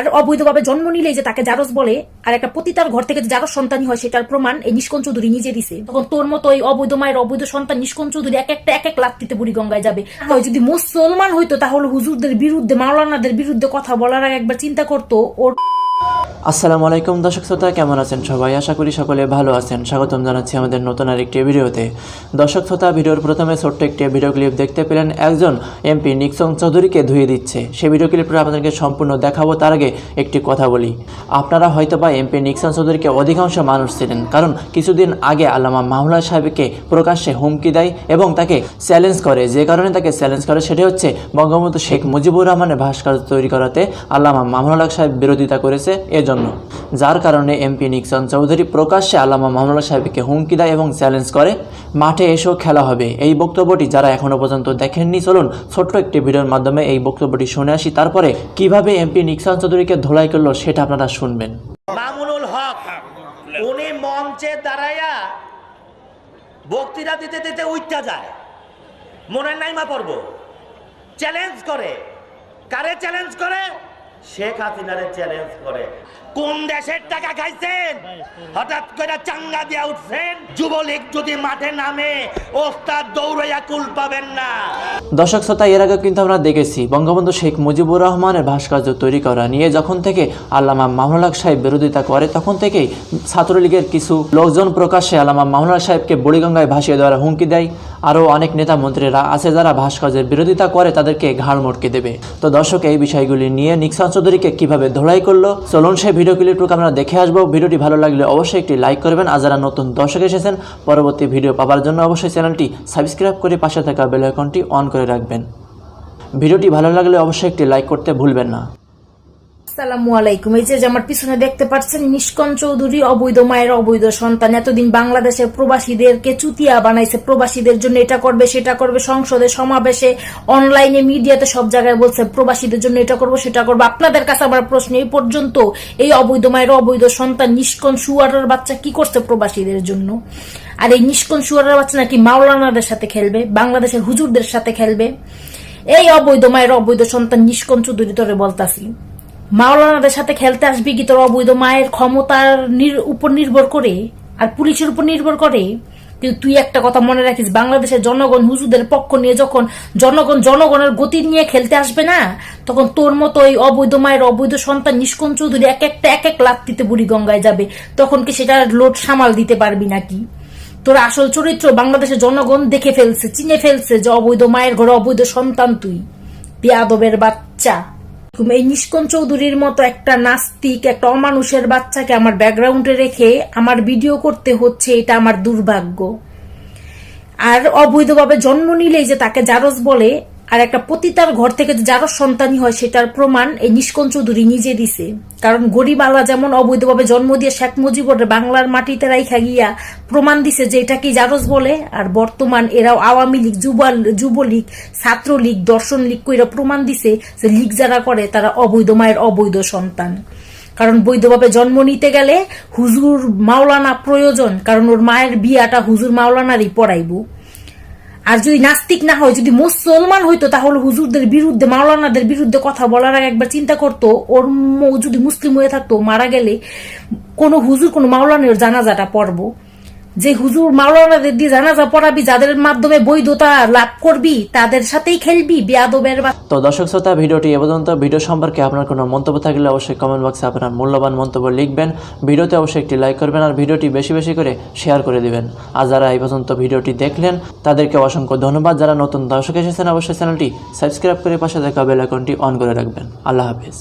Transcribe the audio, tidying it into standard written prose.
আর অবৈধভাবে জন্ম নিলে যে তাকে জারজ বলে, আর একটা পতিতার ঘর থেকে জারজ সন্তানই হয় সেটার প্রমাণ এই নিষ্কণ চৌধুরী নিজে দিছে। তখন তোর মতো এই অবৈধ মায়ের অবৈধ সন্তান নিষ্কণ চৌধুরী এক এক লাত্তিতে বুড়িগঙ্গায় যাবে। যদি মুসলমান হইতো তাহলে হুজুরদের বিরুদ্ধে, মাওলানাদের বিরুদ্ধে কথা বলার আগে একবার চিন্তা করতো ওর। আসসালামু আলাইকুম দর্শক শ্রোতা, কেমন আছেন সবাই? আশা করি সকলে ভালো আছেন। স্বাগতম জানাচ্ছি আমাদের নতুন আরেকটি ভিডিওতে। দর্শক শ্রোতা, ভিডিওর প্রথমে ছোট্ট একটি ভিডিও ক্লিপ দেখতে পেলেন, একজন এমপি নিক্সন চৌধুরীকে ধুয়ে দিচ্ছে। সেই ভিডিও ক্লিপটা আপনাদেরকে সম্পূর্ণ দেখাবো। তার আগে একটি কথা বলি, আপনারা হয়তোবা এমপি নিক্সন চৌধুরীকে অধিকাংশ মানুষ ছিলেন, কারণ কিছুদিন আগে আল্লামা মামলা সাহেবকে প্রকাশ্যে হুমকি দেয় এবং তাকে চ্যালেঞ্জ করে। যে কারণে তাকে চ্যালেঞ্জ করে সেটি হচ্ছে বঙ্গবন্ধু শেখ মুজিবুর রহমানের ভাস্কর্য তৈরি করাতে আল্লামা মামলা সাহেব বিরোধিতা করেছে এজন্য, যার কারণে এমপি নিক্সন চৌধুরী প্রকাশ্যে আল্লামা মামলা সাহেবকে হুমকি দেয় এবং চ্যালেঞ্জ করে মাঠে এসেও খেলা হবে। এই বক্তব্যটি যারা এখনো পর্যন্ত দেখেননি, চলুন ছোট্ট একটি ভিডিওর মাধ্যমে এই বক্তব্যটি শুনে আসি, তারপরে কিভাবে এমপি নিক্সন চৌধুরীকে ধোলাই করলো সেটা আপনারা শুনবেন। মামুনুল হক উনি মঞ্চে দাঁড়াইয়া বক্তৃতা দিতে দিতে উঠতে যায়, মনে নাই মা পড়ব, চ্যালেঞ্জ করে। কারে চ্যালেঞ্জ করে? শেখ হাসিনারে চ্যালেঞ্জ করে। কোন দেশের টাকা খাইছেন? হঠাৎ করে চাঙ্গা দিয়া উঠছেন। যুবলীগ যদি মাঠে নামে ওস্তাদ দৌড়াইয়া কুল পাবেন না। দর্শক শ্রোতা, এর আগে কিন্তু আমরা দেখেছি বঙ্গবন্ধু শেখ মুজিবুর রহমানের ভাস্কর্য তৈরি করা নিয়ে যখন থেকে আল্লামা মামুনুল হক সাহেব বিরোধিতা করে, তখন থেকেই ছাত্রলীগের কিছু লোকজন প্রকাশ্যে আল্লামা মামুনুল হক সাহেবকে বুড়িগঙ্গায় ভাসিয়ে দেওয়ার হুমকি দেয়। আরও অনেক নেতা মন্ত্রীরা আছে যারা ভাস্কর্যের বিরোধিতা করে, তাদেরকে ঘাড় মটকে দেবে। তো দর্শক, এই বিষয়গুলি নিয়ে নিক্সন চৌধুরীকে কিভাবে ধোলাই করলো, চলুন সেই ভিডিও ক্লিপটুকু আমরা দেখে আসবো। ভিডিওটি ভালো লাগলে অবশ্যই একটি লাইক করবেন, আর যারা নতুন দর্শক এসেছেন পরবর্তী ভিডিও পাওয়ার জন্য অবশ্যই চ্যানেলটি সাবস্ক্রাইব করে পাশে থাকা বেল আইকনটি অন করে রাখবেন। ভিডিওটি ভালো লাগলে অবশ্যই একটি লাইক করতে ভুলবেন না। আসসালামু আলাইকুম। এই যে আমার পিছনে দেখতে পাচ্ছেন নিষ্কণ চৌধুরী অবৈধ মায়ের অবৈধ সন্তান। এতদিন বাংলাদেশের প্রবাসীদেরকে চুতিয়া বানাইছে, প্রবাসীদের জন্য এটা করবে সেটা করবে, সংসদে সমাবেশে অনলাইনে মিডিয়াতে সব জায়গায় বলছে প্রবাসীদের জন্য এটা করবো সেটা করবো। আপনাদের কাছে আমার প্রশ্ন, এই পর্যন্ত এই অবৈধ মায়ের অবৈধ সন্তান নিষ্কণ শুয়ারের বাচ্চা কি করছে প্রবাসীদের জন্য? আর এই নিষ্কণ শুয়ারের বাচ্চা নাকি মাওলানাদের সাথে খেলবে, বাংলাদেশের হুজুরদের সাথে খেলবে। এই অবৈধ মায়ের অবৈধ সন্তান নিষ্কণ চৌধুরী তোরে বলতাছি, মাওলানাদের সাথে খেলতে আসবি কি তোর অবৈধ মায়ের ক্ষমতার উপর নির্ভর করে আর পুলিশের উপর নির্ভর করে? কিন্তু তুই একটা কথা মনে রাখিস, বাংলাদেশের জনগণ হুজুরদের পক্ষ নিয়ে যখন জনগণের গতি নিয়ে খেলতে আসবে না, তখন তোর মতো এই অবৈধ মায়ের অবৈধ সন্তান নিষ্কণ চৌধুরী এক এক লাত্তিতে বুড়িগঙ্গায় যাবে। তখন কি সেটা লোড সামাল দিতে পারবি নাকি? তোর আসল চরিত্র বাংলাদেশের জনগণ দেখে ফেলছে, চিনে ফেলছে যে অবৈধ মায়ের ঘরে অবৈধ সন্তান তুই, বেয়াদবের বাচ্চা। এই নিষ্কণ চৌধুরীর মতো একটা নাস্তিক, একটা অমানুষের বাচ্চাকে আমার ব্যাকগ্রাউন্ডে রেখে আমার ভিডিও করতে হচ্ছে, এটা আমার দুর্ভাগ্য। আর অবৈধভাবে জন্ম নিলেই যে তাকে জারজ বলে, আর একটা পতিতার ঘর থেকে যে জারজ সন্তানই হয় সেটার প্রমাণ এই নিষ্কণ চৌধুরী নিজে দিছে। কারণ গরিব আল্লাহ যেমন অবৈধভাবে জন্ম দিয়ে শেখ মুজিবুর বাংলার মাটিতে রাইখা গিয়া প্রমাণ দিছে যে এটা কি জারজ বলে, আর বর্তমান এরাও আওয়ামী লীগ, যুবলীগ, ছাত্রলীগ, দর্শন লীগ কইরা প্রমাণ দিছে যে লীগ যারা করে তারা অবৈধ মায়ের অবৈধ সন্তান। কারণ বৈধভাবে জন্ম নিতে গেলে হুজুর মাওলানা প্রয়োজন, কারণ ওর মায়ের বিয়াটা হুজুর মাওলানারই পড়াইব। আর যদি নাস্তিক না হয়, যদি মুসলমান হইতো তাহলে হুজুরদের বিরুদ্ধে, মাওলানাদের বিরুদ্ধে কথা বলার আগে একবার চিন্তা করতো। ওর যদি মুসলিম হয়ে থাকতো, মারা গেলে কোনো হুজুর কোনো মাওলানার জানাজাটা পড়বো। যে হুজুর মাওলানাদের দিয়ে জানাজা পড়াবি, যাদের মাধ্যমে বৈধতা লাভ করবি, তাদের সাথেই খেলবি, বেয়াদবের। তো দর্শক শ্রোতা, ভিডিওটি এ পর্যন্ত। ভিডিও সম্পর্কে আপনার কোনো মন্তব্য থাকলে অবশ্যই কমেন্ট বক্সে আপনার মূল্যবান মন্তব্য লিখবেন। ভিডিওতে অবশ্যই একটি লাইক করবেন, আর ভিডিওটি বেশি বেশি করে শেয়ার করে দিবেন। আর যারা এই পর্যন্ত ভিডিওটি দেখলেন তাদেরকে অসংখ্য ধন্যবাদ। যারা নতুন দর্শক এসেছেন অবশ্যই চ্যানেলটি সাবস্ক্রাইব করে পাশে থাকা বেল আইকনটি অন করে রাখবেন। আল্লাহ হাফেজ।